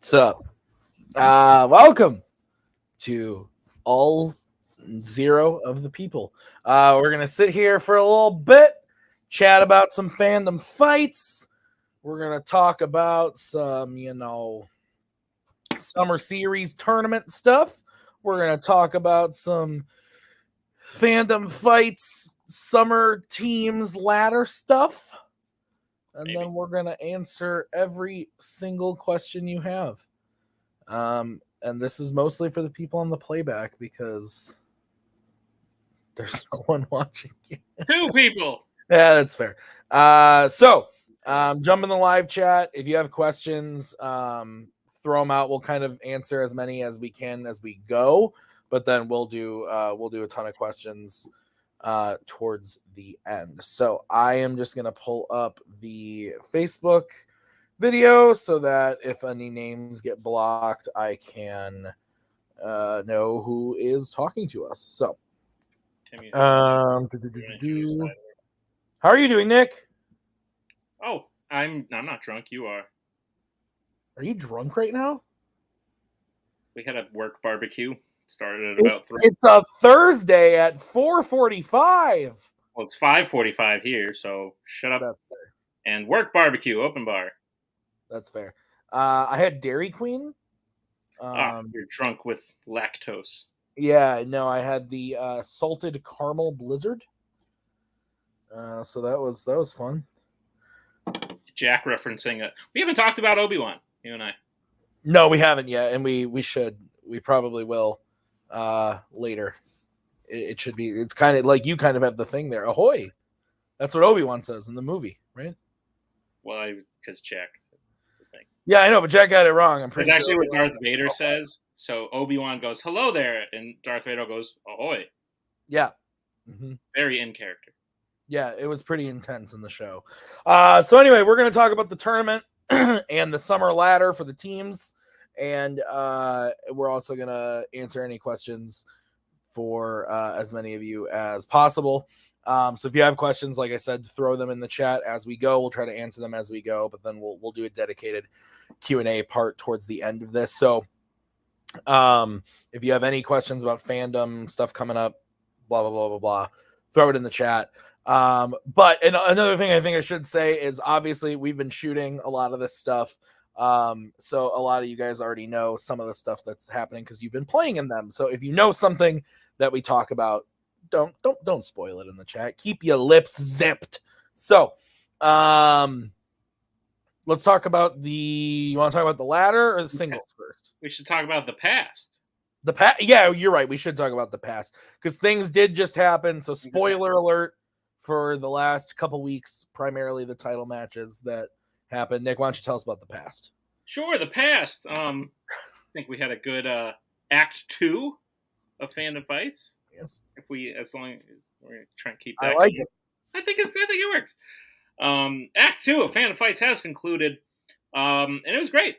So, welcome to all zero of the people. We're going to sit here for a little bit, chat about some fandom fights. We're going to talk about some, summer series tournament stuff. We're going to talk about some fandom fights, summer teams ladder stuff. And then we're going to answer every single question you have. And this is mostly for the people on the playback because there's no one watching you. 2 people. Yeah, that's fair. So jump in the live chat. If you have questions, throw them out. We'll kind of answer as many as we can as we go, but then we'll do a ton of questions towards the end. So I am just going to pull up the Facebook video so that if any names get blocked, I can know who is talking to us. So, how are you doing, Nick? Oh, I'm not drunk. You are. Are you drunk right now? We had a work barbecue. Started at about 3. It's a Thursday at 4:45. Well, it's 5:45 here, so shut up. That's fair. And work barbecue, open bar. That's fair. I had Dairy Queen. You're drunk with lactose. Yeah, no, I had the salted caramel blizzard. So that was fun. Jack referencing it. We haven't talked about Obi-Wan, you and I. No, we haven't yet, and we should. We probably will later. It should be. It's kind of like you kind of have the thing there. Ahoy! That's what Obi-Wan says in the movie, right? Well, because Jack. Yeah, I know, but Jack got it wrong. I'm pretty sure. It's actually what Darth Vader says. So Obi-Wan goes, "Hello there," and Darth Vader goes, "Ahoy!" Yeah. Mm-hmm. Very in character. Yeah, it was pretty intense in the show. So anyway, we're going to talk about the tournament and the summer ladder for the teams, and we're also going to answer any questions for as many of you as possible. So if you have questions, like I said, throw them in the chat as we go. We'll try to answer them as we go, but then we'll do a dedicated Q&A part towards the end of this. So if you have any questions about fandom stuff coming up, blah, blah, blah, blah, blah, throw it in the chat. But another thing I think I should say is obviously we've been shooting a lot of this stuff. So a lot of you guys already know some of the stuff that's happening because you've been playing in them. So if you know something that we talk about, don't spoil it in the chat. Keep your lips zipped. So, let's talk about you want to talk about the ladder or the singles first? We should talk about the past. Yeah, you're right. We should talk about the past because things did just happen. So spoiler alert for the last couple weeks, primarily the title matches that happened. Nick, why don't you tell us about the past? Sure, the past. I think we had a good Act 2 of Fandom Fights. Yes. As long as we're trying to keep that. I like it. I think it works. Act 2 of Fandom Fights has concluded, and it was great.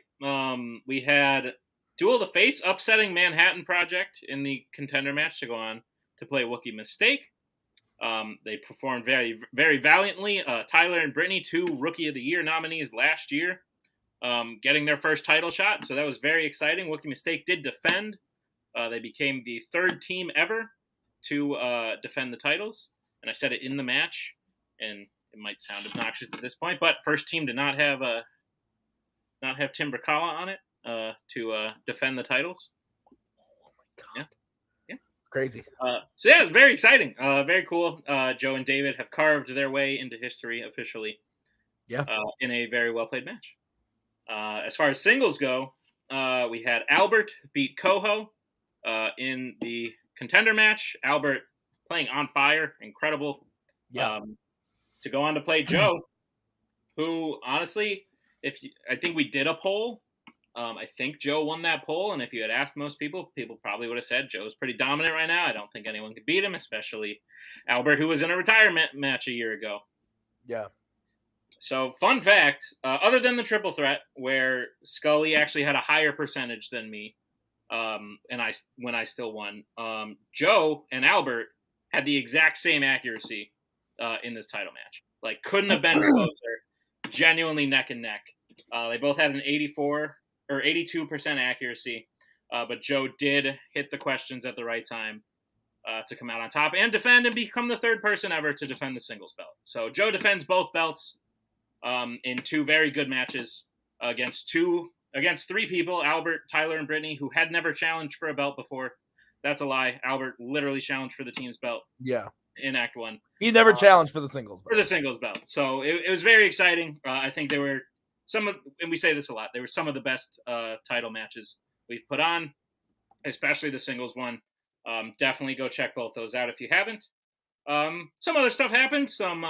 We had Duel of the Fates upsetting Manhattan Project in the contender match to go on to play Wookiee Mistake. They performed very, very valiantly. Tyler and Brittany, 2 Rookie of the Year nominees last year, getting their first title shot. So that was very exciting. Wookiee Mistake did defend. They became the 3rd team ever to defend the titles. And I said it in the match, and it might sound obnoxious at this point, but first team to not have Tim Brzakala on it to defend the titles. Oh my god! Yeah. Crazy. So yeah, very exciting. Very cool. Joe and David have carved their way into history officially. Yeah. In a very well played match. As far as singles go, we had Albert beat Koho in the contender match. Albert playing on fire, incredible. Yeah. To go on to play Joe, who honestly, I think we did a poll. I think Joe won that poll, and if you had asked most people probably would have said Joe's pretty dominant right now. I don't think anyone could beat him, especially Albert, who was in a retirement match a year ago. Yeah. So, fun fact, other than the triple threat, where Scully actually had a higher percentage than me, when I still won, Joe and Albert had the exact same accuracy in this title match. Like, couldn't have been closer. Genuinely neck and neck. They both had an 84 or 82% accuracy. But Joe did hit the questions at the right time to come out on top and defend and become the third person ever to defend the singles belt. So Joe defends both belts in 2 very good matches against 3 people, Albert, Tyler, and Brittany, who had never challenged for a belt before. That's a lie. Albert literally challenged for the team's belt. Yeah. In Act 1. He never challenged for the singles belt. For the singles belt. So it was very exciting. I think they were and we say this a lot, they were some of the best title matches we've put on, especially the singles one. Definitely go check both those out if you haven't. Some other stuff happened. Some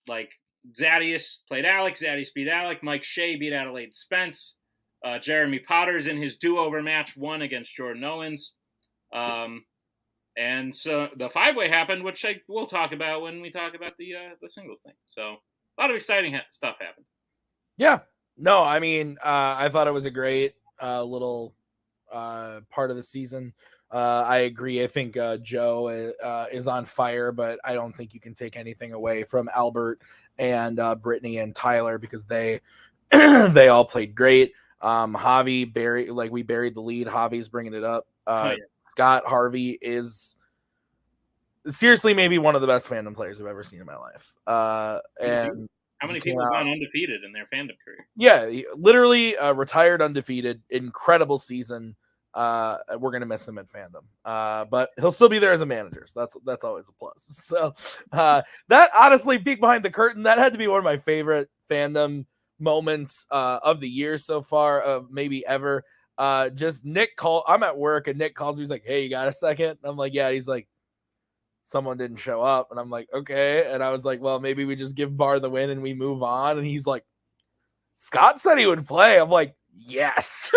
like Zadius played Alex, Zadius beat Alec, Mike Shea beat Adelaide Spence, Jeremy Potter's in his do-over match won against Jordan Owens. And so the 5-way happened, which we'll talk about when we talk about the singles thing. So a lot of exciting stuff happened. Yeah. No, I mean, I thought it was a great little part of the season. I agree. I think Joe is on fire, but I don't think you can take anything away from Albert and Brittany and Tyler because they they all played great. Javi we buried the lead. Javi's bringing it up. Scott Harvey is seriously maybe one of the best fandom players I've ever seen in my life. And how many people have gone undefeated in their fandom career? Yeah, he literally retired undefeated. Incredible season. We're gonna miss him at Fandom, but he'll still be there as a manager. So that's always a plus. So that honestly, peek behind the curtain, that had to be one of my favorite Fandom moments of the year so far, maybe ever. Just I'm at work and Nick calls me. He's like, "Hey, you got a second?" I'm like, "Yeah." He's like, "Someone didn't show up," and I'm like, "Okay." And I was like, "Well, maybe we just give Bar the win and we move on." And he's like, "Scott said he would play." I'm like, "Yes,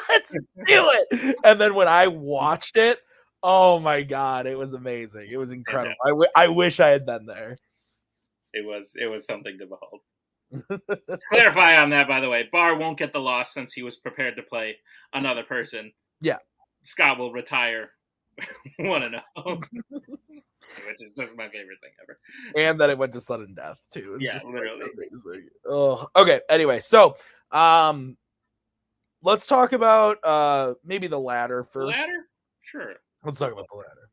let's do it." And then when I watched it, oh my god, it was amazing. It was incredible. I wish I had been there. It was something to behold. Clarify on that, by the way. Bar won't get the loss since he was prepared to play another person. Yeah. Scott will retire 1-0, which is just my favorite thing ever. And that it went to sudden death too. Yeah, literally. Amazing. Oh, okay. Anyway, so let's talk about maybe the ladder first. The ladder? Sure. Let's talk about the ladder.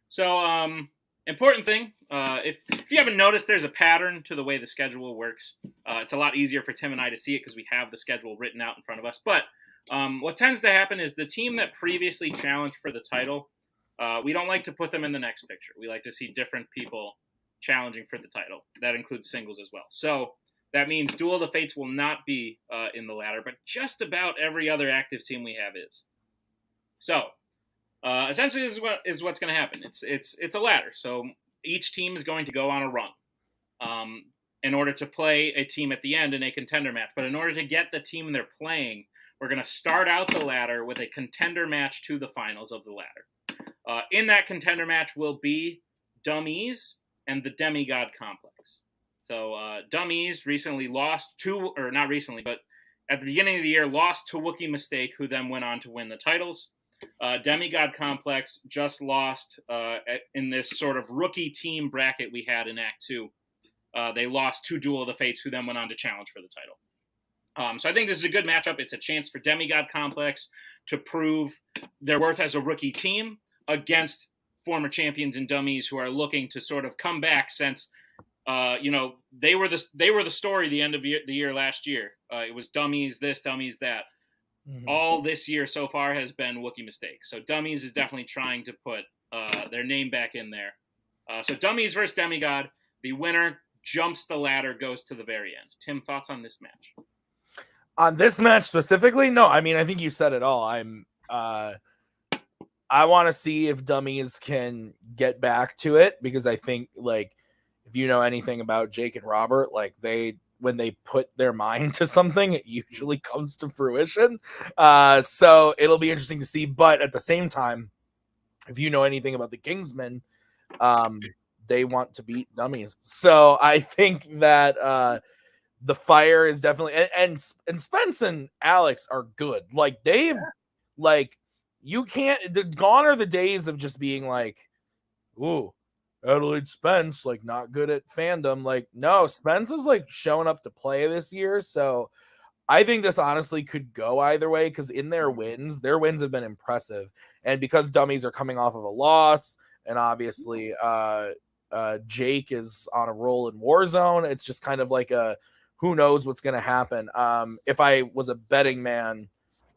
So, important thing, if you haven't noticed, there's a pattern to the way the schedule works. It's a lot easier for Tim and I to see it because we have the schedule written out in front of us. But what tends to happen is the team that previously challenged for the title, we don't like to put them in the next picture. We like to see different people challenging for the title. That includes singles as well. So that means Duel of the Fates will not be in the ladder, but just about every other active team we have is. So essentially, this is what's going to happen. It's a ladder. So each team is going to go on a run in order to play a team at the end in a contender match. But in order to get the team they're playing, we're going to start out the ladder with a contender match to the finals of the ladder. In that contender match will be Dummies and the Demigod Complex. So Dummies recently lost to, or not recently, but at the beginning of the year, lost to Wookiee Mistake, who then went on to win the titles. Demigod Complex just lost in this sort of rookie team bracket we had in Act 2. They lost to Duel of the Fates, who then went on to challenge for the title. So I think this is a good matchup. It's a chance for Demigod Complex to prove their worth as a rookie team against former champions and dummies who are looking to sort of come back since, they were the story the end of the year last year. It was dummies this, dummies that. Mm-hmm. All this year so far has been Wookiee Mistake. So Dummies is definitely trying to put their name back in there. So Dummies versus Demigod. The winner jumps the ladder, goes to the very end. Tim, thoughts on this match? On this match specifically? No, I mean, I think you said it all. I want to see if Dummies can get back to it because I think, like, if you know anything about Jake and Robert, like, when they put their mind to something, it usually comes to fruition. So it'll be interesting to see. But at the same time, if you know anything about the Kingsmen, they want to beat Dummies. So I think that the fire is definitely and Spence and Alex are good. Like they've like you can't. Gone are the days of just being like, ooh, Adelaide Spence, like not good at Fandom. Like, no, Spence is like showing up to play this year. So I think this honestly could go either way because in their wins have been impressive. And because dummies are coming off of a loss, and obviously Jake is on a roll in Warzone, it's just kind of like a who knows what's going to happen. If I was a betting man,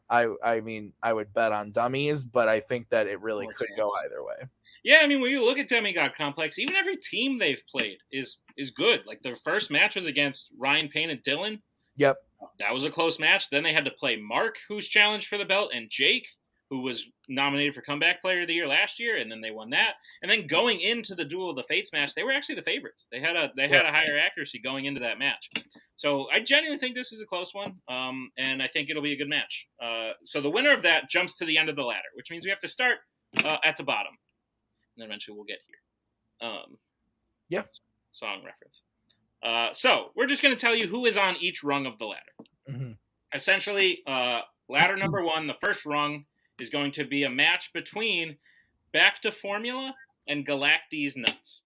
I mean, I would bet on dummies, but I think that it really could go either way. Yeah, I mean, when you look at Demigod Complex, even every team they've played is good. Like, their first match was against Ryan Payne and Dylan. Yep. That was a close match. Then they had to play Mark, who's challenged for the belt, and Jake, who was nominated for Comeback Player of the Year last year, and then they won that. And then going into the Duel of the Fates match, they were actually the favorites. They had a higher accuracy going into that match. So I genuinely think this is a close one, and I think it'll be a good match. So the winner of that jumps to the end of the ladder, which means we have to start at the bottom. And then eventually we'll get here. Song reference. So we're just going to tell you who is on each rung of the ladder. Mm-hmm. Essentially, ladder number 1, the first rung, is going to be a match between Back to Formula and Galactes Nuts.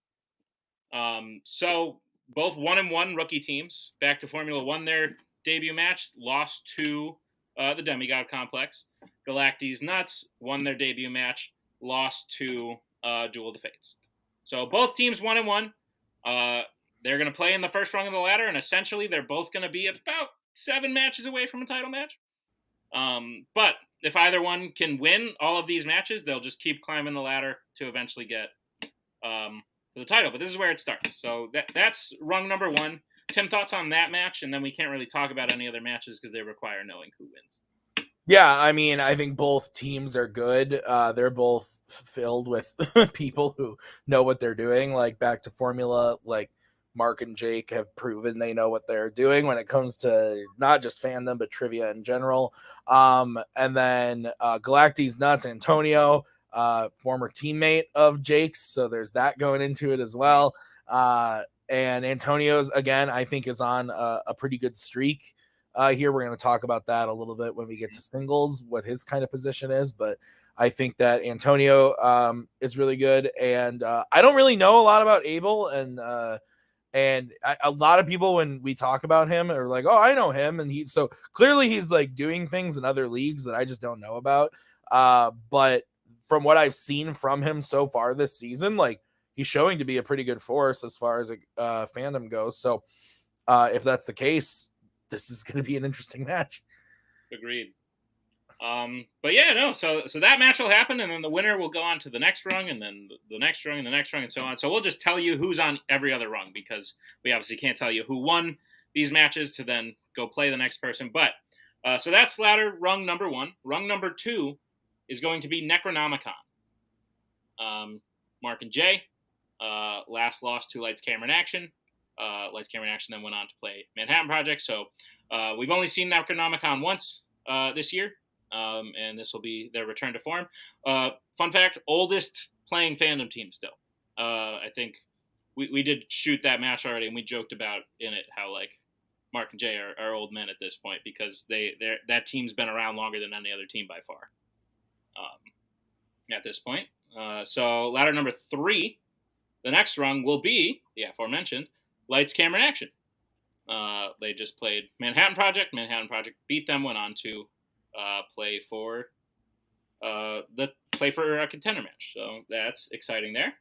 So both 1-1 rookie teams. Back to Formula won their debut match, lost to the Demigod Complex. Galactes Nuts won their debut match, lost to Duel of the Fates. So both teams 1-1. They're going to play in the first rung of the ladder, and essentially they're both going to be about 7 matches away from a title match. But if either one can win all of these matches, they'll just keep climbing the ladder to eventually get to the title. But this is where it starts. So that's rung number 1. Tim, thoughts on that match? And then we can't really talk about any other matches because they require knowing who wins. Yeah, I mean, I think both teams are good. They're both filled with people who know what they're doing. Like Back to Formula, like Mark and Jake have proven they know what they're doing when it comes to not just fandom, but trivia in general. And then Galactes Nuts, Antonio, former teammate of Jake's. So there's that going into it as well. And Antonio's, again, I think is on a pretty good streak. Here we're going to talk about that a little bit when we get to singles, what his kind of position is, but I think that Antonio is really good, and I don't really know a lot about Abel, and a lot of people when we talk about him are like, oh, I know him, and so clearly he's like doing things in other leagues that I just don't know about, but from what I've seen from him so far this season, like he's showing to be a pretty good force as far as fandom goes. So if that's the case, this is going to be an interesting match. Agreed. But yeah, no. So that match will happen, and then the winner will go on to the next rung, and then the next rung, and the next rung, and so on. So we'll just tell you who's on every other rung because we obviously can't tell you who won these matches to then go play the next person. But so that's ladder rung number 1. Rung number 2 is going to be Necronomicon. Mark and Jay last lost to Lights, Camera, and Action. Lights, Camera, and Action then went on to play Manhattan Project. So we've only seen Necronomicon once this year, and this will be their return to form. Fun fact, oldest playing fandom team still. I think we did shoot that match already, and we joked about in it how like Mark and Jay are old men at this point because that team's been around longer than any other team by far at this point. So ladder number 3, the next rung will be the aforementioned Lights, Camera, and Action. They just played Manhattan Project. Manhattan Project beat them, went on to play for a contender match. So that's exciting there.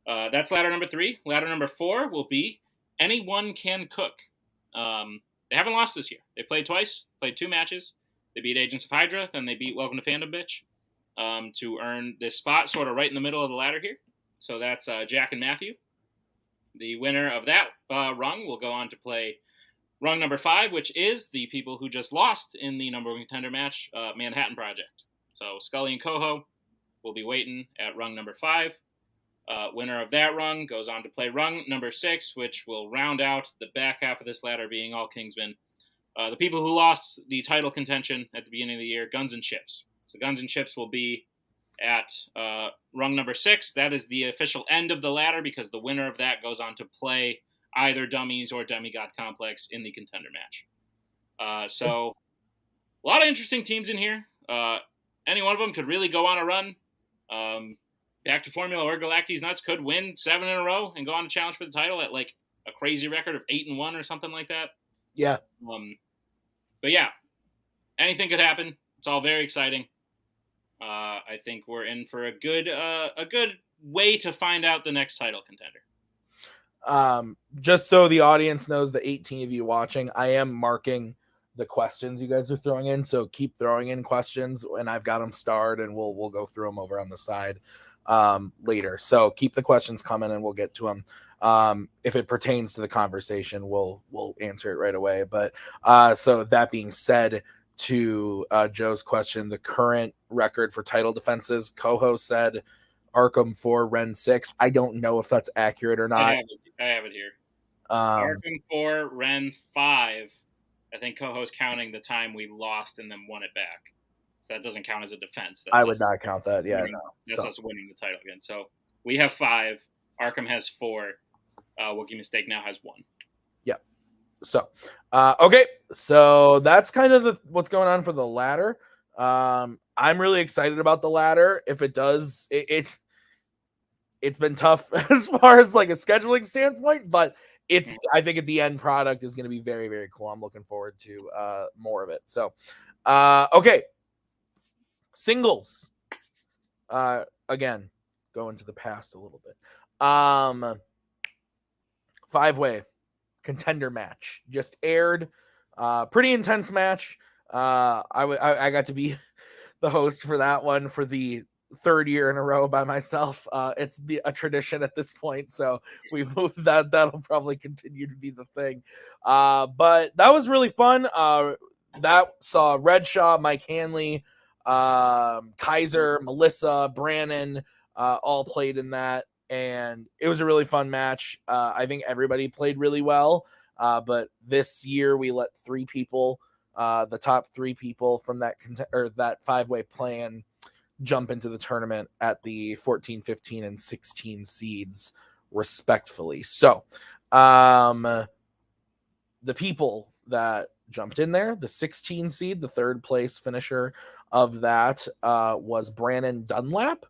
That's ladder number 3. Ladder number 4 will be Anyone Can Cook. They haven't lost this year. They played twice, played 2 matches. They beat Agents of Hydra, then they beat Welcome to Fandom Bitch to earn this spot sort of right in the middle of the ladder here. So that's Jack and Matthew. The winner of that rung will go on to play rung number 5, which is the people who just lost in the number 1 contender match, Manhattan Project. So Scully and Koho will be waiting at rung number 5. Winner of that rung goes on to play rung number 6, which will round out the back half of this ladder being all Kingsmen. The people who lost the title contention at the beginning of the year, Guns and Chips. So Guns and Chips will be at rung number 6. That is the official end of the ladder because the winner of that goes on to play either Dummies or Demigod Complex in the contender match. So a lot of interesting teams in here. Any one of them could really go on a run. Back to Formula or Galactes Nuts could win 7 in a row and go on to challenge for the title at like a crazy record of 8-1 or something like that. Yeah. But yeah, anything could happen. It's all very exciting. I think we're in for a good way to find out the next title contender. Just so the audience knows, the 18 of you watching, I am marking the questions you guys are throwing in, so keep throwing in questions, and I've got them starred, and we'll go through them over on the side later. So keep the questions coming, and we'll get to them. If it pertains to the conversation, we'll answer it right away. But so that being said, to Joe's question, the current record for title defenses, Koho said Arkham 4, Ren 6. I don't know if that's accurate or not. I have it here. Arkham 4, Ren 5. I think Koho's counting the time we lost and then won it back. So that doesn't count as a defense. I would not count that. Yeah, winning, that's us winning the title again. So we have 5. Arkham has 4. Wookiee Mistake now has 1. Yeah. So, okay. So that's kind of what's going on for the ladder. I'm really excited about the ladder. If it does, it's been tough as far as like a scheduling standpoint, but I think at the end product is going to be very, very cool. I'm looking forward to more of it. So, okay. Singles. Again, go into the past a little bit. 5-way contender match just aired. Pretty intense match. I got to be the host for that one for the 3rd year in a row by myself. It's a tradition at this point, so we've moved that'll probably continue to be the thing. But that was really fun. That saw Redshaw, Mike Hanley, Kaiser, Melissa, Brannon, all played in that, and it was a really fun match. I think everybody played really well, but this year we let 3 people, the top 3 people from that 5-way plan, jump into the tournament at the 14, 15, and 16 seeds respectfully. So the people that jumped in there, the 16 seed, the 3rd place finisher of that was Brannon Dunlap.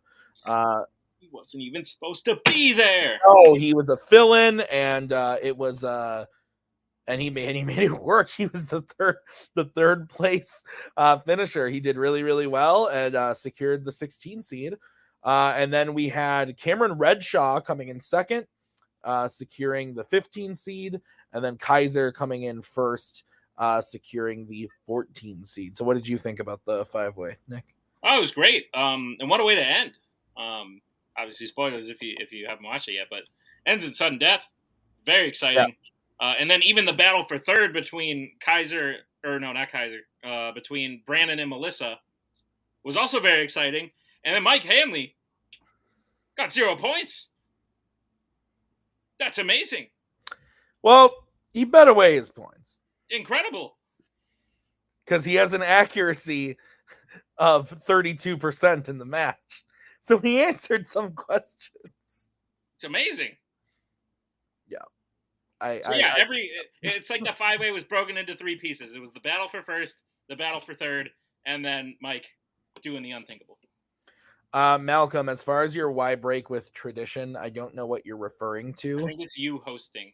He wasn't even supposed to be there. Oh, he was a fill-in, and it was and he made it work. He was the third place finisher. He did really, really well and secured the 16 seed. And then we had Cameron Redshaw coming in 2nd, securing the 15 seed, and then Kaiser coming in 1st, securing the 14 seed. So what did you think about the 5-way, Nick? Oh, it was great. And what a way to end. Obviously spoilers if you haven't watched it yet, but ends in sudden death. Very exciting. Yeah. And then even the battle for 3rd between between Brandon and Melissa was also very exciting. And then Mike Hanley got 0 points. That's amazing. Well, he better weigh his points. Incredible. Because he has an accuracy of 32% in the match. So he answered some questions. It's amazing. Yeah. It's like the 5-way was broken into 3 pieces. It was the battle for 1st, the battle for 3rd, and then Mike doing the unthinkable. Malcolm, as far as your why break with tradition, I don't know what you're referring to. I think it's you hosting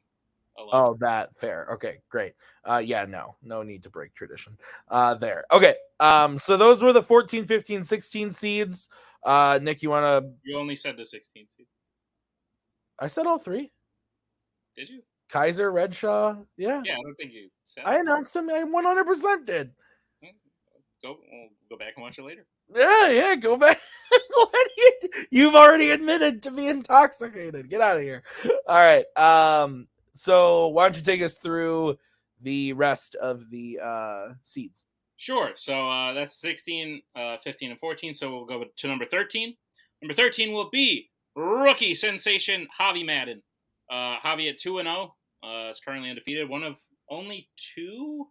alone. Oh, that fair. Okay, great. No need to break tradition there. Okay. So those were the 14, 15, 16 seeds. Nick, you only said the 16 seed. I said all 3. Did you? Kaiser, Redshaw, yeah. Yeah, I don't think you said I announced him. I 100% did. We'll go back and watch it later. Yeah, go back. You've already admitted to be intoxicated. Get out of here. All right. So why don't you take us through the rest of the seeds? Sure. So that's 16, 15, and 14. So we'll go to number 13. Number 13 will be rookie sensation Javi Madden. Javi at 2-0 is currently undefeated. One of only 2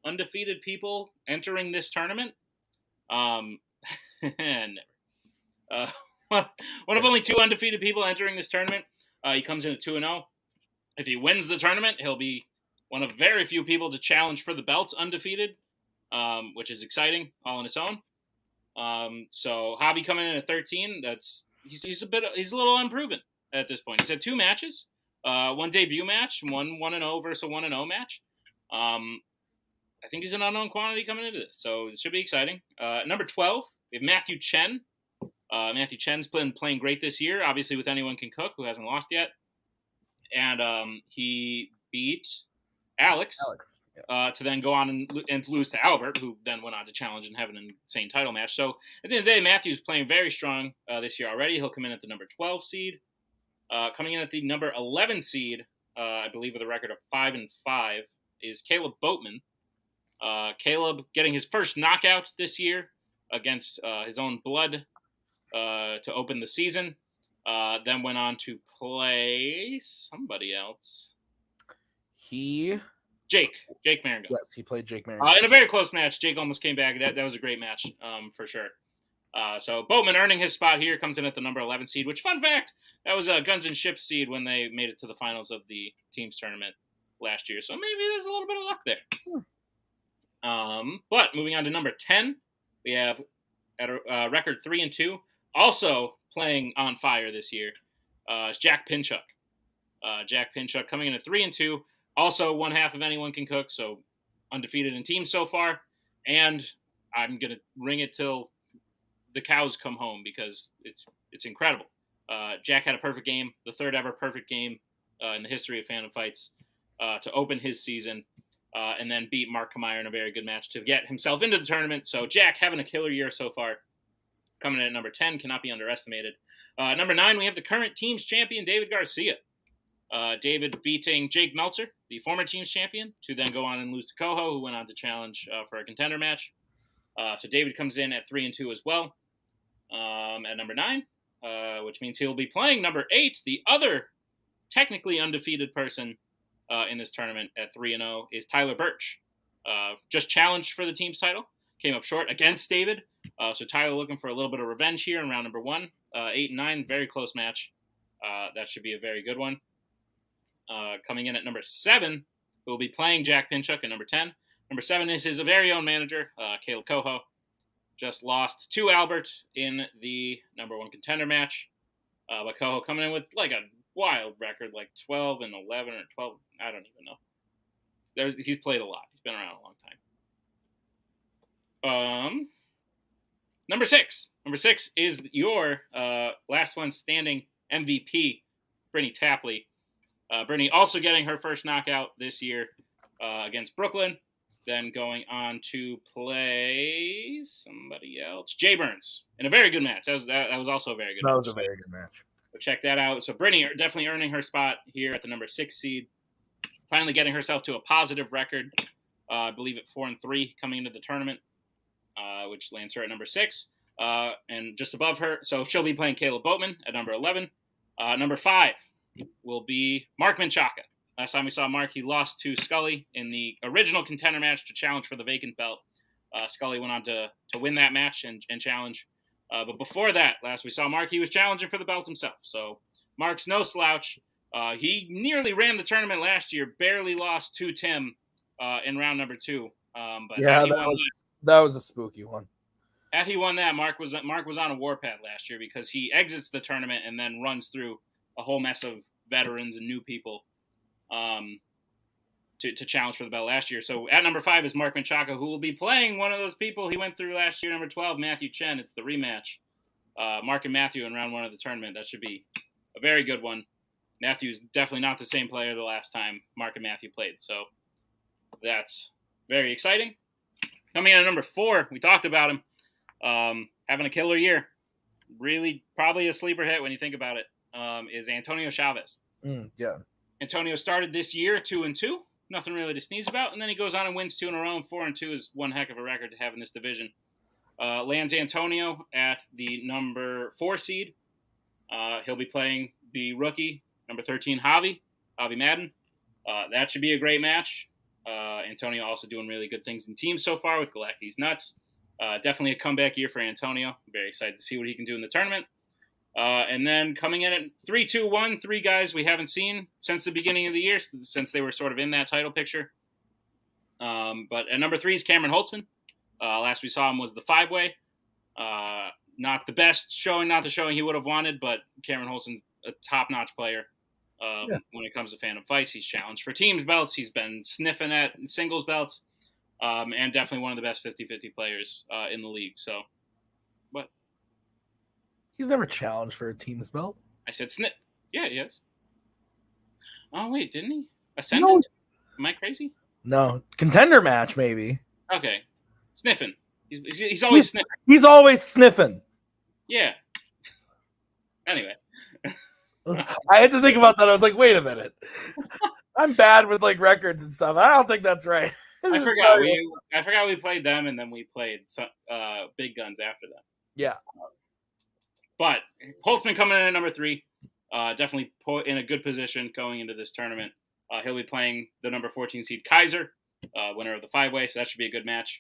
undefeated people entering this tournament. Never. One of only 2 undefeated people entering this tournament. He comes in at 2-0. If he wins the tournament, he'll be one of very few people to challenge for the belt undefeated, which is exciting all on its own. So Javi coming in at 13. He's a little unproven at this point. He's had 2 matches, 1 debut match, 1-0 versus a 1-0 match. I think he's an unknown quantity coming into this, so it should be exciting. Number 12, we have Matthew Chen. Matthew Chen's been playing great this year, obviously with Anyone Can Cook, who hasn't lost yet. And he beat Alex. To then go on and lose to Albert, who then went on to challenge and have an insane title match. So at the end of the day, Matthew's playing very strong this year already. He'll come in at the number 12 seed. Coming in at the number 11 seed, I believe with a record of 5-5, is Kaleb Boatman. Kaleb getting his first knockout this year against his own blood to open the season. Then went on to play somebody else. Jake Maringo. Yes, he played Jake Maringo. In a very close match. Jake almost came back. That was a great match, for sure. So Boatman earning his spot here, comes in at the number 11 seed, which, fun fact, that was a Guns and Ships seed when they made it to the finals of the teams tournament last year. So maybe there's a little bit of luck there. But moving on to number 10, we have at a record 3-2, also playing on fire this year, is Jack Pinchuk. Jack Pinchuk coming in at 3-2. Also, one half of Anyone Can Cook, so undefeated in teams so far. And I'm going to ring it till the cows come home because it's incredible. Jack had a perfect game, the third ever perfect game in the history of Fandom Fights to open his season, and then beat Mark Kamier in a very good match to get himself into the tournament. So Jack having a killer year so far. Coming in at number 10, cannot be underestimated. Number 9, we have the current team's champion, David Garcia. David beating Jake Meltzer, the former team's champion, to then go on and lose to Koho, who went on to challenge for a contender match. So David comes in at 3-2 as well at number 9, which means he'll be playing number 8. The other technically undefeated person in this tournament at 3-0 is Tyler Birch. Just challenged for the team's title, came up short against David. So Tyler looking for a little bit of revenge here in round number 1. 8-9, very close match. That should be a very good one. Coming in at number 7, who will be playing Jack Pinchuk at number 10. Number 7 is his very own manager, Kaleb Koho. Just lost to Albert in the number 1 contender match. But Koho coming in with like a wild record, like 12-11 or 12. I don't even know. He's played a lot. He's been around a long time. Number 6. Number 6 is your last one standing MVP, Brittany Tapley. Brittany also getting her first knockout this year against Brooklyn, then going on to play somebody else, Jay Burns, in a very good match. That was also a very good match. That was a very good match. So check that out. So Brittany definitely earning her spot here at the number 6 seed, finally getting herself to a positive record, I believe at 4-3 coming into the tournament, which lands her at number 6. And just above her, so she'll be playing Kaleb Boatman at number 11. Number 5 will be Mark Menchaca. Last time we saw Mark, he lost to Scully in the original contender match to challenge for the vacant belt. Scully went on to win that match and challenge. But before that, last we saw Mark, he was challenging for the belt himself. So Mark's no slouch. He nearly ran the tournament last year, barely lost to Tim in round number 2. But yeah, that was a spooky one. Had he won that, Mark was on a warpath last year because he exits the tournament and then runs through a whole mess of veterans and new people to challenge for the belt last year. So at number 5 is Mark Menchaca, who will be playing one of those people he went through last year, number 12, Matthew Chen. It's the rematch. Mark and Matthew in round 1 of the tournament. That should be a very good one. Matthew's definitely not the same player the last time Mark and Matthew played. So that's very exciting. Coming in at number 4, we talked about him. Having a killer year. Really probably a sleeper hit when you think about it. Is Antonio Chavez. Yeah. Antonio started this year 2-2. Nothing really to sneeze about. And then he goes on and wins 2 in a row. And 4-2 is one heck of a record to have in this division. Lands Antonio at the number 4 seed. He'll be playing the rookie, number 13, Javi Madden. That should be a great match. Antonio also doing really good things in teams so far with Galacti's Nuts. Definitely a comeback year for Antonio. I'm very excited to see what he can do in the tournament. And then coming in at 3-2-1, 3 guys we haven't seen since the beginning of the year, since they were sort of in that title picture. But at number 3 is Cameron Holtzman. Last we saw him was the 5-way. Not the best showing, not the showing he would have wanted, but Cameron Holtzman, a top-notch player when it comes to Fandom Fights. He's challenged for teams belts. He's been sniffing at singles belts. and definitely one of the best 50-50 players in the league. So, what? He's never challenged for a team's belt. I said snip. Yeah, he is. Oh, wait, didn't he? Ascendant? No. Am I crazy? No. Contender match, maybe. Okay. Sniffing. He's always sniffing. He's always sniffing. Yeah. Anyway. I had to think about that. I was like, wait a minute. I'm bad with like records and stuff. I don't think that's right. I forgot we played them, and then we played some big guns after them. Yeah. But Holtzman coming in at number 3. Definitely in a good position going into this tournament. He'll be playing the number 14 seed Kaiser, winner of the 5-way, so that should be a good match.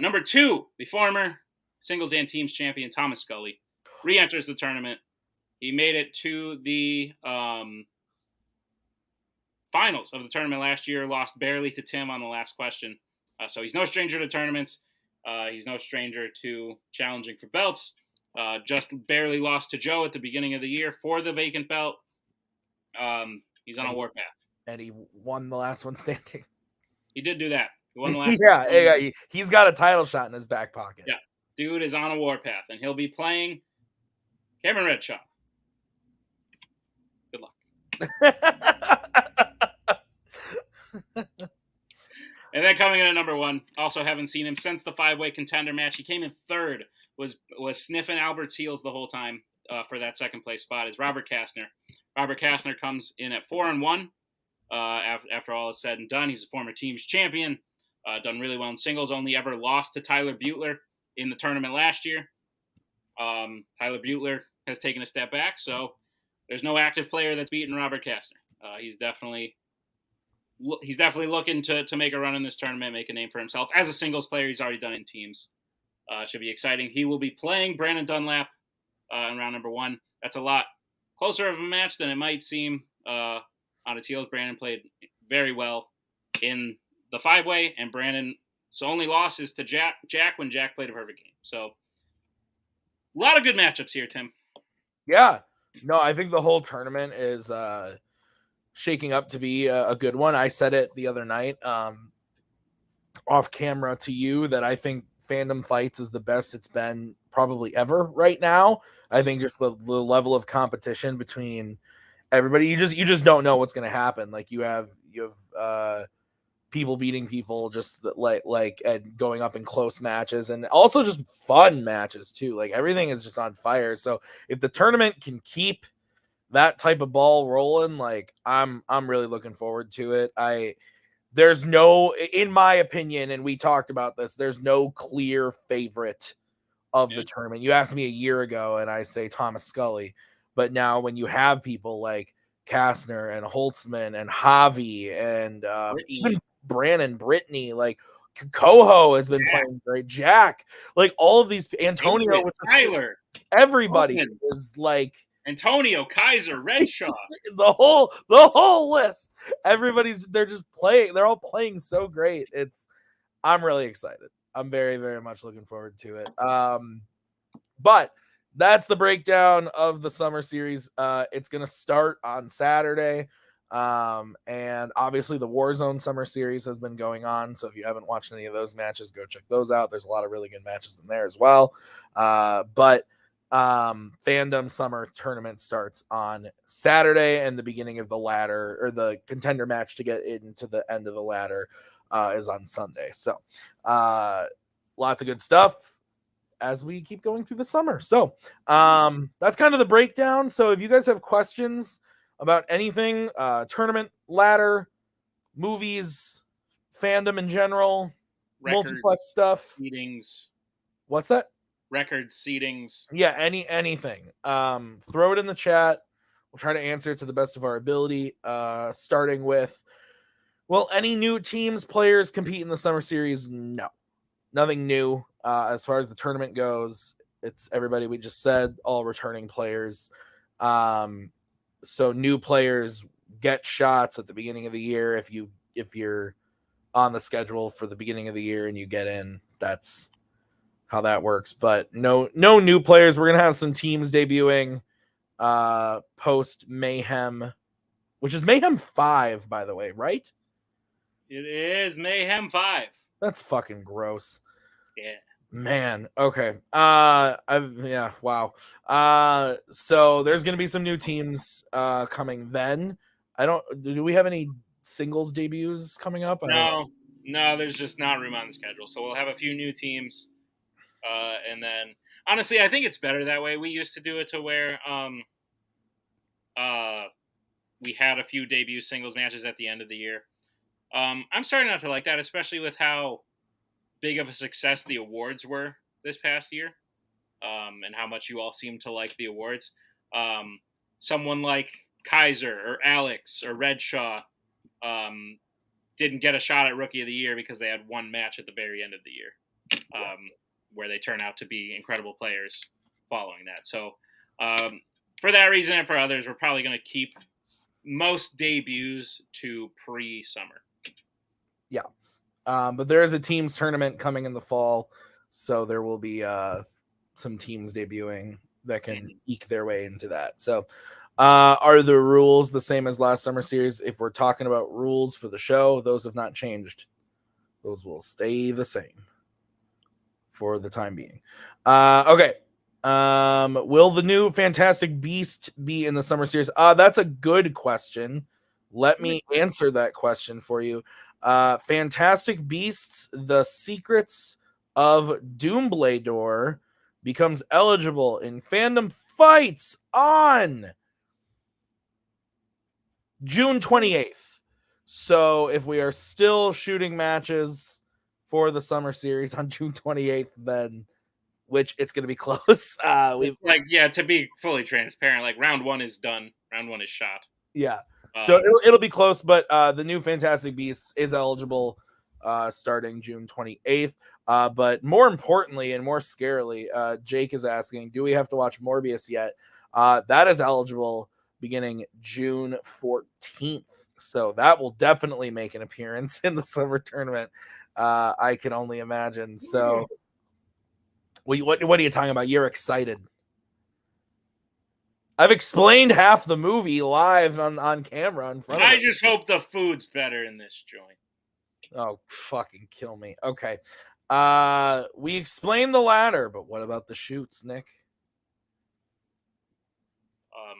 Number 2, the former singles and teams champion Thomas Scully re-enters the tournament. He made it to the finals of the tournament last year, lost barely to Tim on the last question. So he's no stranger to tournaments. He's no stranger to challenging for belts. Just barely lost to Joe at the beginning of the year for the vacant belt. He's on a warpath. And he won the last one standing. He did do that. He won the last yeah, he's got a title shot in his back pocket. Yeah, dude is on a warpath, and he'll be playing Cameron Redshaw. Good luck. And then coming in at number 1, also haven't seen him since the 5-way contender match. He came in 3rd, was sniffing Albert's heels the whole time for that second place spot, is Robert Castner. Robert Castner comes in at 4-1 after all is said and done. He's a former teams champion, done really well in singles, only ever lost to Tyler Butler in the tournament last year. Tyler Butler has taken a step back, so there's no active player that's beaten Robert Castner. He's definitely looking to make a run in this tournament, make a name for himself. As a singles player, he's already done it in teams. Should be exciting. He will be playing Brandon Dunlap in round number 1. That's a lot closer of a match than it might seem on its heels. Brandon played very well in the 5-way, and Brandon's only loss is to Jack when Jack played a perfect game. So a lot of good matchups here, Tim. Yeah. No, I think the whole tournament is shaking up to be a good one. I said it the other night off camera to you that I think Fandom Fights is the best it's been probably ever right now. I think just the level of competition between everybody, you just don't know what's going to happen. Like you have people beating people just like and going up in close matches, and also just fun matches too. Like everything is just on fire. So if the tournament can keep that type of ball rolling, like I'm really looking forward to it. There's no, in my opinion, and we talked about this, there's no clear favorite of the tournament. You asked me a year ago and I say Thomas Scully, but now when you have people like Castner and Holtzman and Javi and even Brandon, Brittany, like Koho has been playing great, Jack, like all of these, Antonio with Tyler, everybody Holtzman is like Antonio, Kaiser, Redshaw, the whole list. They're just playing. They're all playing so great. I'm really excited. I'm very, very much looking forward to it. But that's the breakdown of the summer series. It's going to start on Saturday. And obviously the Warzone summer series has been going on. So if you haven't watched any of those matches, go check those out. There's a lot of really good matches in there as well. But Fandom summer tournament starts on Saturday, and the beginning of the ladder, or the contender match to get into the end of the ladder, is on Sunday. So lots of good stuff as we keep going through the summer. So that's kind of the breakdown. So if you guys have questions about anything, tournament, ladder, movies, fandom in general, multiplex stuff, meetings, what's that? Record seedings. Yeah, anything. Throw it in the chat. We'll try to answer it to the best of our ability. Starting with, will any new teams, players compete in the summer series? No. Nothing new. As far as the tournament goes, it's everybody we just said, all returning players. So new players get shots at the beginning of the year. If you're on the schedule for the beginning of the year and you get in, that's how that works. But no new players. We're gonna have some teams debuting post Mayhem, which is Mayhem 5, by the way, right? It is Mayhem 5. That's fucking gross. Yeah. Man, okay. Yeah, wow. So there's gonna be some new teams coming then. Do we have any singles debuts coming up? I don't No, there's just not room on the schedule. So we'll have a few new teams, and then honestly, I think it's better that way. We used to do it to where we had a few debut singles matches at the end of the year. I'm starting not to like that, especially with how big of a success the awards were this past year, and how much you all seem to like the awards. Someone like Kaiser or Alex or Redshaw didn't get a shot at Rookie of the Year because they had one match at the very end of the year, where they turn out to be incredible players following that. So for that reason and for others, we're probably going to keep most debuts to pre-summer. Yeah. But there is a teams tournament coming in the fall, so there will be some teams debuting that can eke their way into that. So are the rules the same as last summer series? If we're talking about rules for the show, those have not changed. Those will stay the same for the time being. Okay. Will the new Fantastic Beast be in the summer series? That's a good question. Let me answer that question for you. Fantastic Beasts, The Secrets of Doomblador becomes eligible in Fandom Fights on June 28th. So if we are still shooting matches for the summer series on June 28th, then which it's going to be close. To be fully transparent, round one is done. Round one is shot. Yeah. So it'll be close, but the new Fantastic Beasts is eligible starting June 28th. But more importantly and more scarily, Jake is asking, do we have to watch Morbius yet? That is eligible beginning June 14th. So that will definitely make an appearance in the summer tournament. I can only imagine. So what are you talking about? You're excited. I've explained half the movie live on camera in front of I just hope the food's better in this joint. Oh, fucking kill me. Okay. We explained the ladder, but what about the shoots, Nick? I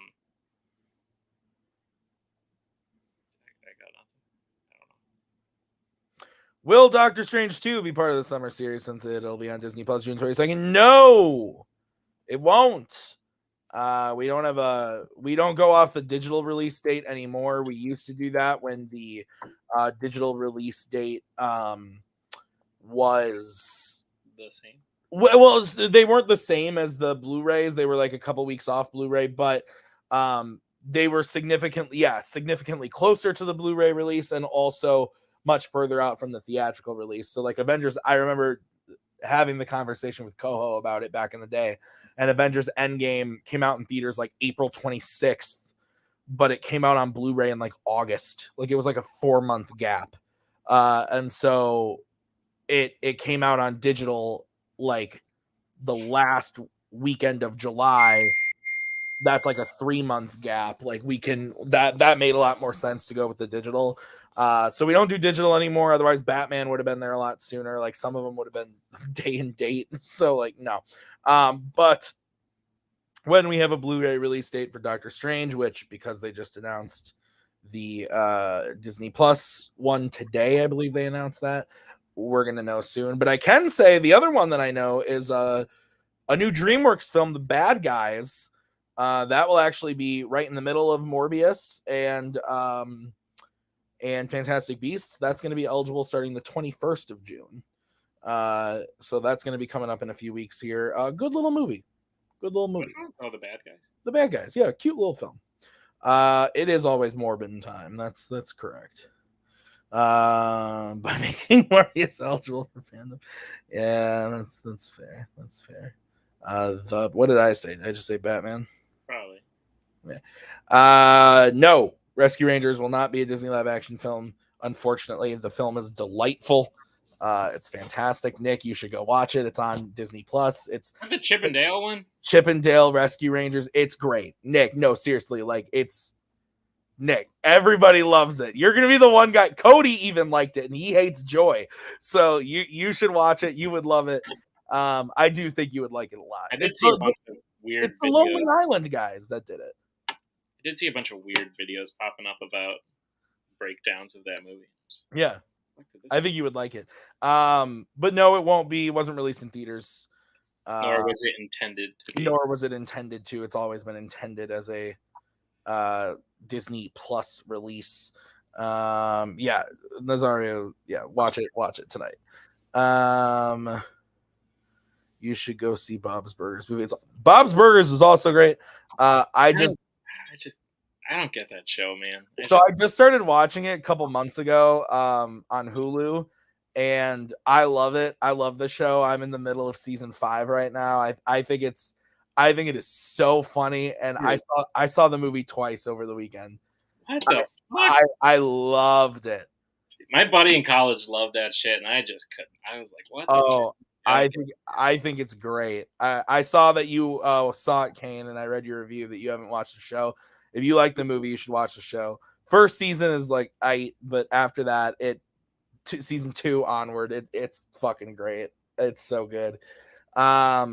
got nothing. I don't know. Will Doctor Strange 2 be part of the summer series since it'll be on Disney Plus June 22nd? No, it won't. We don't go off the digital release date anymore. We used to do that when the digital release date was the same. Well, they weren't the same as the Blu-rays. They were like a couple weeks off Blu-ray, but they were significantly closer to the Blu-ray release and also much further out from the theatrical release. So like Avengers, I remember having the conversation with Koho about it back in the day, and Avengers Endgame came out in theaters like April 26th, but it came out on Blu-ray in like August. Like it was like a 4-month gap. And so it came out on digital like the last weekend of July. That's like a 3-month gap. Like we can that made a lot more sense to go with the digital. So we don't do digital anymore. Otherwise, Batman would have been there a lot sooner. Like some of them would have been day and date. So like no. But when we have a Blu-ray release date for Doctor Strange, which because they just announced the Disney Plus one today, I believe they announced that, we're gonna know soon. But I can say the other one that I know is a new DreamWorks film, The Bad Guys. That will actually be right in the middle of Morbius and Fantastic Beasts. That's going to be eligible starting the 21st of June. So that's going to be coming up in a few weeks here. Good little movie. Oh, The Bad Guys. The Bad Guys. Yeah, cute little film. It is always Morbid time. That's correct. By making Morbius eligible for fandom. Yeah, that's fair. That's fair. What did I say? Did I just say Batman? Probably. Yeah. No, Rescue Rangers will not be a Disney live action film. Unfortunately, the film is delightful. It's fantastic. Nick, you should go watch it. It's on Disney Plus. It's the Chip and Dale one. Chip and Dale Rescue Rangers. It's great. Nick, no, seriously, like it's Nick, everybody loves it. You're gonna be the one guy. Cody even liked it, and he hates Joy. So you should watch it. You would love it. I do think you would like it a lot. I did see a bunch of weird It's the videos. Lonely Island guys that did it. I did see a bunch of weird videos popping up about breakdowns of that movie. Yeah, I think you would like it. But no, it won't be. It wasn't released in theaters. Nor was it intended to be. Nor was it intended to. It's always been intended as a Disney Plus release. Yeah, Nazario, yeah, watch it tonight. You should go see Bob's Burgers movie. Bob's Burgers was also great. I don't get that show, man. I just started watching it a couple months ago on Hulu, and I love it. I love the show. I'm in the middle of season 5 right now. I think it is so funny, and I saw the movie twice over the weekend. What the fuck? I loved it. My buddy in college loved that shit, and I just couldn't. I was like, what? Oh, I think it's great. I saw that you saw it, Kane, and I read your review that you haven't watched the show. If you like the movie, you should watch the show. First season is like but after that, season 2 onward, it's fucking great. It's so good. Yeah,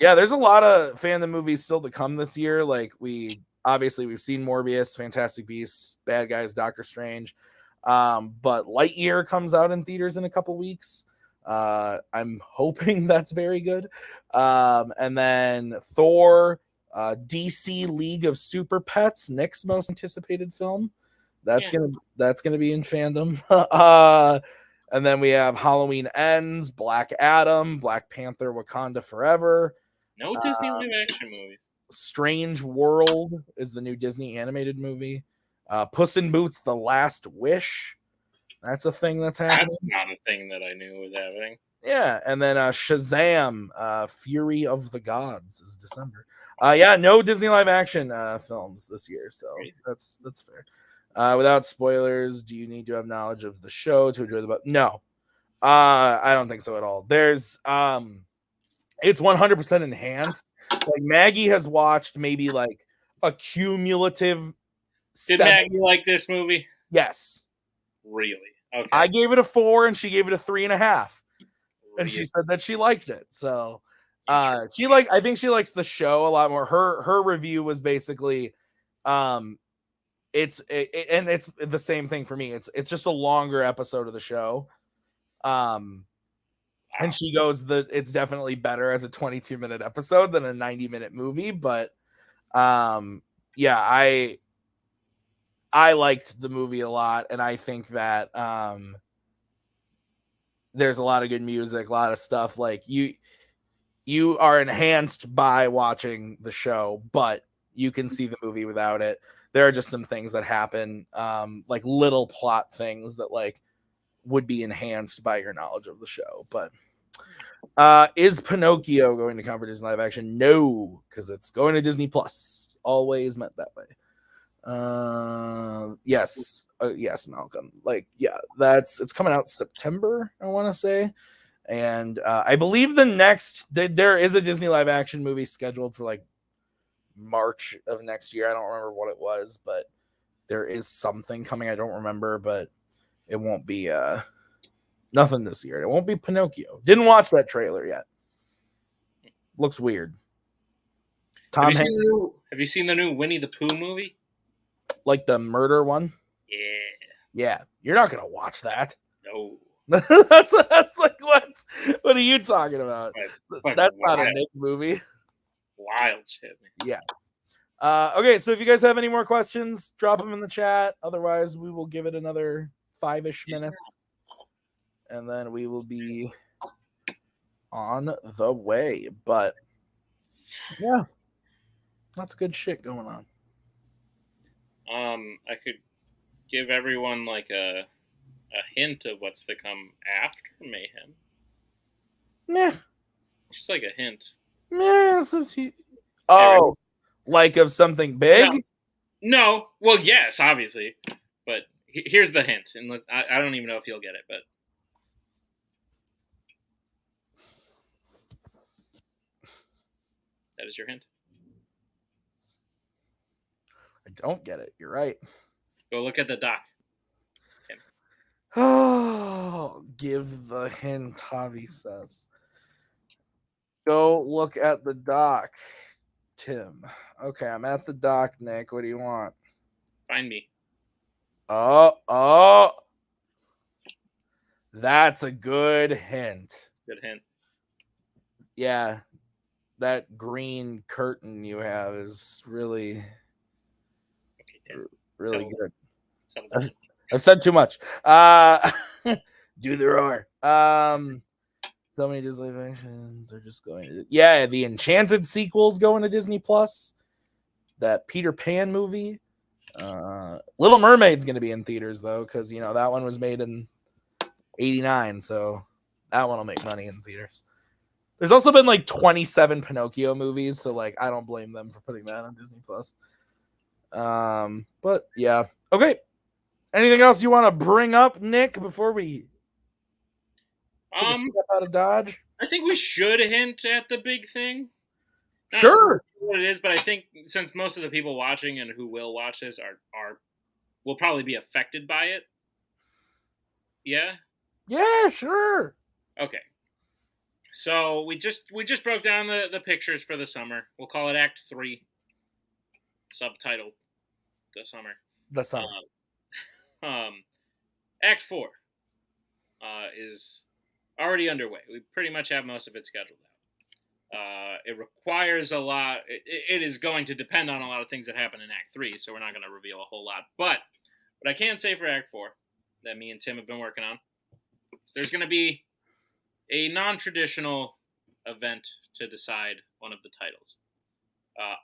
there's a lot of fandom movies still to come this year. Like we've seen Morbius, Fantastic Beasts, Bad Guys, Doctor Strange. But Lightyear comes out in theaters in a couple weeks. I'm hoping that's very good. And then Thor, DC League of Super Pets, Nick's most anticipated film. That's gonna be in fandom. And then we have Halloween Ends, Black Adam, Black Panther, Wakanda Forever. No Disney live action movies. Strange World is the new Disney animated movie. Puss in Boots: The Last Wish. That's a thing that's happening. That's not a thing that I knew was happening. Yeah, and then Shazam: Fury of the Gods is December. Yeah, no Disney live action films this year, so that's fair. Without spoilers, do you need to have knowledge of the show to enjoy the book? No, I don't think so at all. There's it's 100% enhanced. Like Maggie has watched maybe like a cumulative. Did Maggie like this movie? Yes. Really? Okay. I gave it a 4 and she gave it a 3.5. And she said that she liked it. So I think she likes the show a lot more. Her review was basically it's the same thing for me. It's just a longer episode of the show. And she goes it's definitely better as a 22-minute episode than a 90-minute movie, but yeah, I liked the movie a lot, and I think that there's a lot of good music, a lot of stuff. Like you are enhanced by watching the show, but you can see the movie without it. There are just some things that happen, like little plot things that like would be enhanced by your knowledge of the show. But is Pinocchio going to come for Disney live action? No, because it's going to Disney Plus. Always meant that way. Yes, Malcolm. Like, yeah, it's coming out September, I want to say. And I believe there is a Disney live action movie scheduled for like March of next year. I don't remember what it was, but there is something coming. I don't remember, but it won't be nothing this year. It won't be Pinocchio. Didn't watch that trailer yet. Looks weird. Have you seen the new Winnie the Pooh movie? Like the murder one? Yeah. You're not gonna watch that. No. that's like what are you talking about? That's not a Nick movie. Wild shit, man. Yeah. Okay, so if you guys have any more questions, drop them in the chat. Otherwise, we will give it another 5-ish minutes, and then we will be on the way. But yeah, lots of good shit going on. I could give everyone like a hint of what's to come after Mayhem. Nah. Just like a hint. Oh, like of something big? No. Well, yes, obviously. But here's the hint. And I don't even know if you'll get it, but that is your hint. I don't get it. You're right. Go look at the doc. Oh, give the hint, Javi says. Go look at the doc, Tim. Okay, I'm at the doc, Nick. What do you want? Find me. Oh. That's a good hint. Good hint. Yeah. That green curtain you have is really, Okay, Tim. really good. Settle. I've said too much. Do the roar. So many Disney versions are just going to. Yeah, the Enchanted sequel's going to Disney Plus. That Peter Pan movie. Little Mermaid's going to be in theaters though, because that one was made in '89, so that one will make money in theaters. There's also been like 27 Pinocchio movies, so like I don't blame them for putting that on Disney Plus. But yeah, okay. Anything else you want to bring up, Nick, before we take a step out of Dodge? I think we should hint at the big thing. Sure. What it is, but I think since most of the people watching and who will watch this will probably be affected by it. Yeah? Yeah, sure. Okay. So we just broke down the pictures for the summer. We'll call it Act 3. Subtitled The Summer. The summer. Act 4 is already underway. We pretty much have most of it scheduled out. It requires a lot. It is going to depend on a lot of things that happen in Act 3, so we're not going to reveal a whole lot. But what I can say for Act 4 that me and Tim have been working on is there's going to be a non-traditional event to decide one of the titles.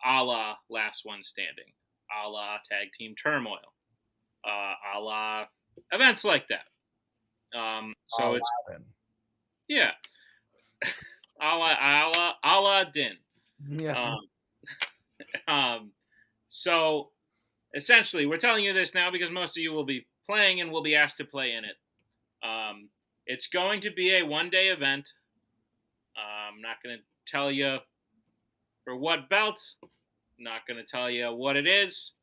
A la Last One Standing. A la Tag Team Turmoil. A la events like that. So it's yeah, a la Din. Yeah. So essentially, we're telling you this now because most of you will be playing and will be asked to play in it. It's going to be a one-day event. I'm not going to tell you for what belt. Not going to tell you what it is.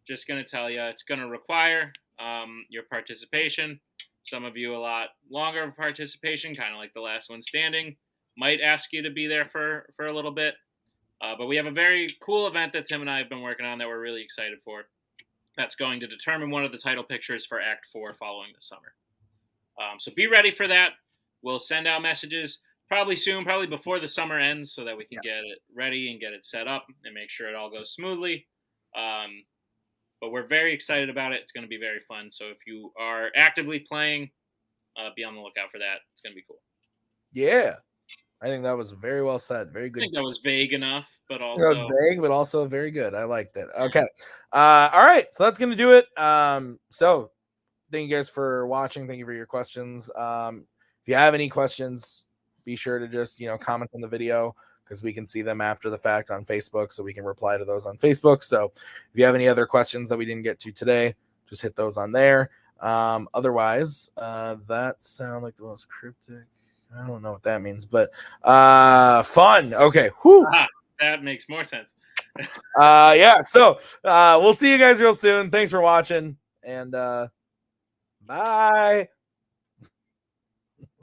Just going to tell you it's going to require your participation. Some of you a lot longer of participation, kind of like the Last One Standing. Might ask you to be there for a little bit. But we have a very cool event that Tim and I have been working on that we're really excited for. That's going to determine one of the title pictures for Act 4 following the summer. So be ready for that. We'll send out messages probably soon, probably before the summer ends, so that we can get it ready and get it set up and make sure it all goes smoothly. But we're very excited about it. It's going to be very fun. So if you are actively playing, be on the lookout for that. It's going to be cool. Yeah. I think that was very well said. Very good. I think that was vague enough, but also... That was vague, but also very good. I liked it. Okay. All right. So that's going to do it. So thank you guys for watching. Thank you for your questions. If you have any questions, be sure to just, comment on the video because we can see them after the fact on Facebook, so we can reply to those on Facebook. So if you have any other questions that we didn't get to today, just hit those on there. Otherwise, that sounds like the most cryptic. I don't know what that means, but fun. Okay. Whew. That makes more sense. Yeah. So we'll see you guys real soon. Thanks for watching, and bye.